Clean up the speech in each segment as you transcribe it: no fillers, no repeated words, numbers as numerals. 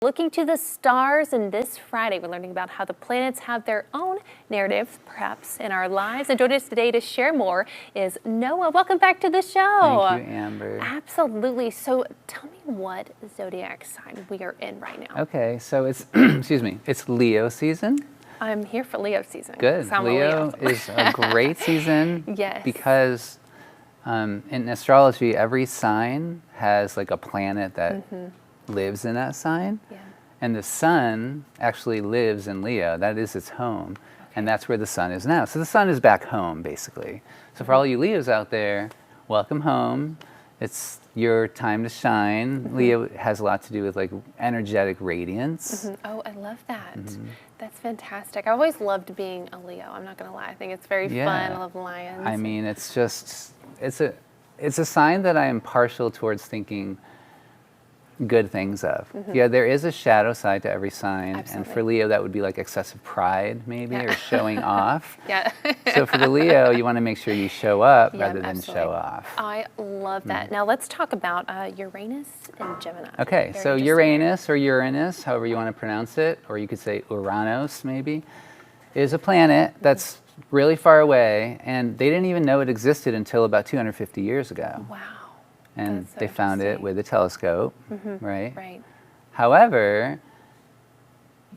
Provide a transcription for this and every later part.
Looking to the stars, and this Friday we're learning about how the planets have their own narrative, perhaps, in our lives. And joining us today to share more is Noah. Welcome back to the show. Thank you, Amber. Absolutely. So tell me what zodiac sign we are in right now. Okay, so it's, excuse me, it's Leo season. I'm here for Leo season. Good. Leo is a great season. Yes. Because in astrology, every sign has like a planet that lives in that sign. Yeah. And the sun actually lives in Leo. That is its home. Okay. And that's where the sun is now. So the sun is back home, basically. So for all you Leos out there, welcome home. It's your time to shine. Leo has a lot to do with like energetic radiance. Oh, I love that. That's fantastic. I always loved being a Leo. I'm not gonna lie. I think it's very fun. I love lions. I mean, it's just, it's a sign that I am partial towards thinking good things of. Yeah, there is a shadow side to every sign. Absolutely. And for Leo, that would be like excessive pride, maybe, or showing off. Yeah. So for the Leo, you want to make sure you show up rather than show off. I love that. Now let's talk about Uranus and Gemini. Okay, so Uranus or Uranus, however you want to pronounce it, or you could say Uranus maybe, is a planet that's really far away, and they didn't even know it existed until about 250 years ago. Wow. And they found it with a telescope, right? Right. However,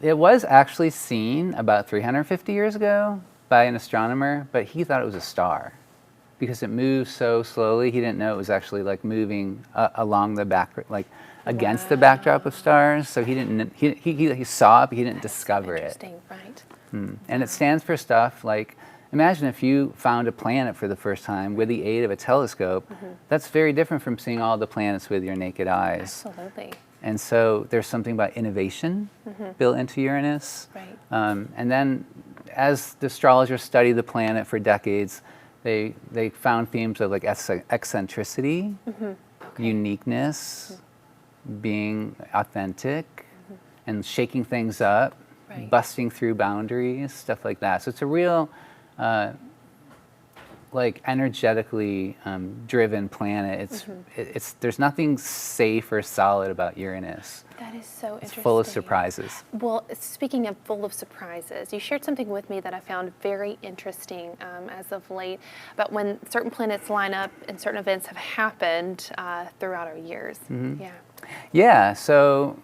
it was actually seen about 350 years ago by an astronomer, but he thought it was a star because it moves so slowly. He didn't know it was actually like moving along the back, like against the backdrop of stars. So he didn't. He saw it, but he didn't discover it. Interesting, right? And it stands for stuff like, imagine if you found a planet for the first time with the aid of a telescope. That's very different from seeing all the planets with your naked eyes. Absolutely. And so there's something about innovation built into Uranus. Right. And then as the astrologers studied the planet for decades, they found themes of like eccentricity, uniqueness, being authentic, and shaking things up, busting through boundaries, stuff like that. So it's a real like energetically driven planet. It's there's nothing safe or solid about Uranus. That is so interesting. It's full of surprises. Well, speaking of full of surprises, you shared something with me that I found very interesting as of late about when certain planets line up and certain events have happened throughout our years. Yeah. Yeah. So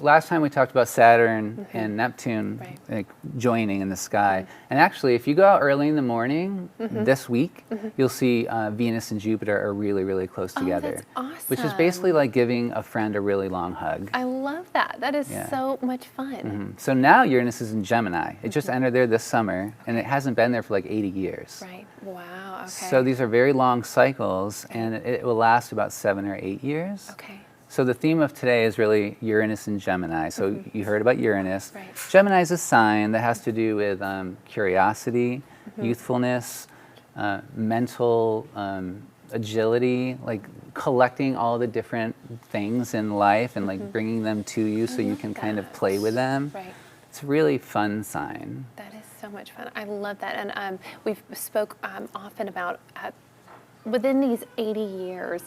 last time we talked about Saturn and Neptune like joining in the sky. And actually, if you go out early in the morning this week, you'll see Venus and Jupiter are really, really close together. That's awesome. Which is basically like giving a friend a really long hug. I love that. That is so much fun. So now Uranus is in Gemini. It just entered there this summer, and it hasn't been there for like 80 years. Right. Wow. Okay. So these are very long cycles, and it will last about 7 or 8 years. Okay. So the theme of today is really Uranus and Gemini. So you heard about Uranus. Right. Gemini is a sign that has to do with curiosity, youthfulness, mental agility, like collecting all the different things in life and like bringing them to you so you can kind of play with them. Right. It's a really fun sign. That is so much fun. I love that. And we've spoke often about within these 80 years,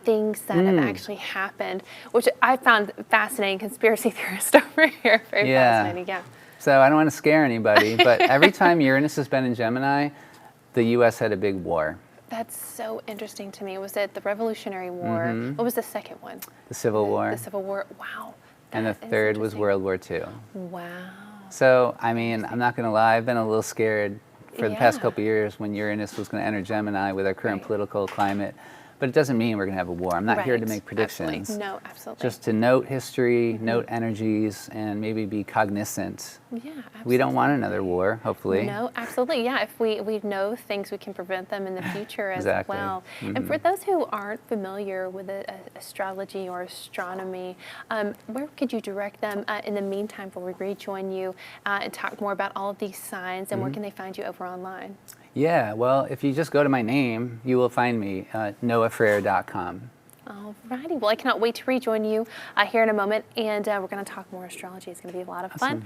things that have actually happened, which I found fascinating. Conspiracy theorist over here, very fascinating. Yeah. So I don't want to scare anybody, but every time Uranus has been in Gemini, the U.S. had a big war. That's so interesting to me. Was it the Revolutionary War? What was the second one? The Civil War. The Civil War. Wow. And the third was World War II. Wow. So, I mean, I'm not going to lie, I've been a little scared for the past couple of years when Uranus was going to enter Gemini with our current political climate. But it doesn't mean we're going to have a war. I'm not here to make predictions. Absolutely. No, absolutely. Just to note history, note energies, and maybe be cognizant. Yeah, absolutely. We don't want another war, hopefully. No, absolutely. Yeah, if we know things, we can prevent them in the future as well. And for those who aren't familiar with astrology or astronomy, where could you direct them in the meantime before we rejoin you and talk more about all of these signs, and where can they find you over online? Yeah, well, if you just go to my name, you will find me, noahfrere.com. All righty. Well, I cannot wait to rejoin you here in a moment, and we're going to talk more astrology. It's going to be a lot of fun.